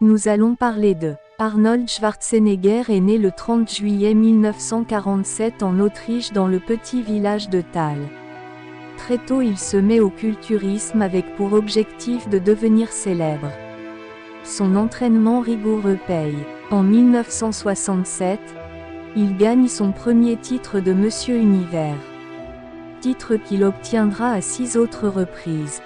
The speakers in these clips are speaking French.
Nous allons parler de Arnold Schwarzenegger est né le 30 juillet 1947 en Autriche dans le petit village de Thal. Très tôt il se met au culturisme avec pour objectif de devenir célèbre. Son entraînement rigoureux paye. En 1967, il gagne son premier titre de Monsieur Univers. Titre qu'il obtiendra à 6 autres reprises.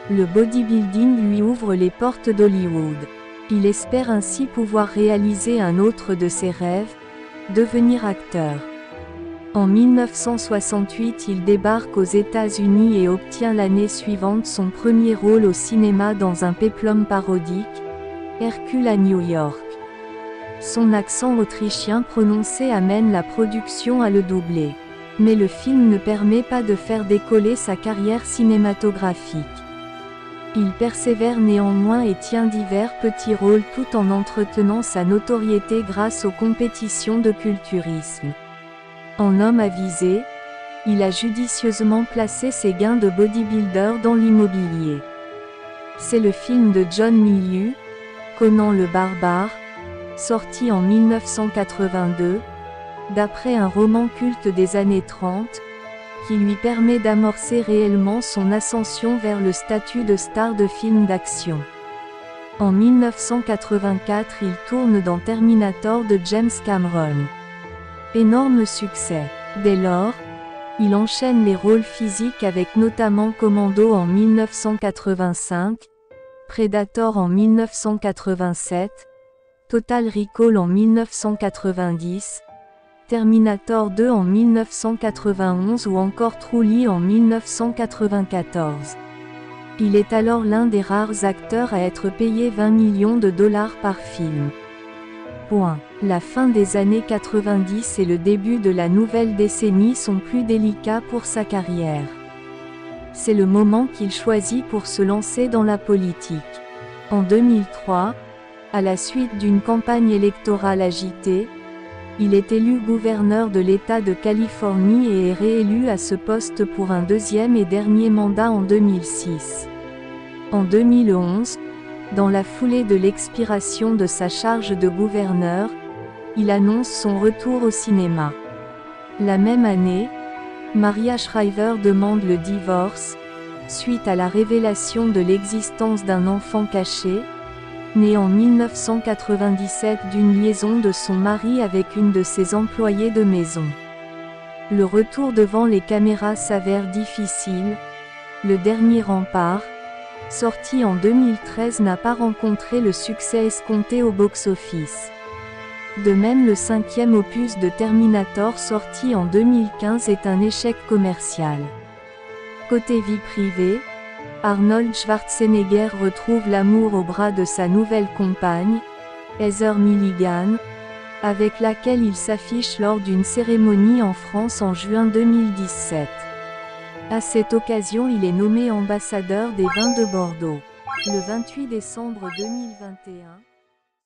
Le bodybuilding lui ouvre les portes d'Hollywood. Il espère ainsi pouvoir réaliser un autre de ses rêves, devenir acteur. En 1968 il débarque aux États-Unis et obtient l'année suivante son premier rôle au cinéma dans un péplum parodique, Hercule à New York. Son accent autrichien prononcé amène la production à le doubler. Mais le film ne permet pas de faire décoller sa carrière cinématographique. Il persévère néanmoins et tient divers petits rôles tout en entretenant sa notoriété grâce aux compétitions de culturisme. En homme avisé, il a judicieusement placé ses gains de bodybuilder dans l'immobilier. C'est le film de John Milius, Conan le Barbare, sorti en 1982, d'après un roman culte des années 30, qui lui permet d'amorcer réellement son ascension vers le statut de star de film d'action. En 1984 il tourne dans Terminator de James Cameron. Énorme succès. Dès lors, il enchaîne les rôles physiques avec notamment Commando en 1985, Predator en 1987, Total Recall en 1990, Terminator 2 en 1991 ou encore Trulli en 1994. Il est alors l'un des rares acteurs à être payé 20 millions de dollars par film. La fin des années 90 et le début de la nouvelle décennie sont plus délicats pour sa carrière. C'est le moment qu'il choisit pour se lancer dans la politique. En 2003, à la suite d'une campagne électorale agitée, il est élu gouverneur de l'État de Californie et est réélu à ce poste pour un deuxième et dernier mandat en 2006. En 2011, dans la foulée de l'expiration de sa charge de gouverneur, il annonce son retour au cinéma. La même année, Maria Shriver demande le divorce, suite à la révélation de l'existence d'un enfant caché, né en 1997 d'une liaison de son mari avec une de ses employées de maison. Le retour devant les caméras s'avère difficile. Le dernier rempart, sorti en 2013, n'a pas rencontré le succès escompté au box-office. De même, le 5e opus de Terminator sorti en 2015 est un échec commercial. Côté vie privée, Arnold Schwarzenegger retrouve l'amour au bras de sa nouvelle compagne, Heather Milligan, avec laquelle il s'affiche lors d'une cérémonie en France en juin 2017. À cette occasion, il est nommé ambassadeur des vins de Bordeaux. Le 28 décembre 2021.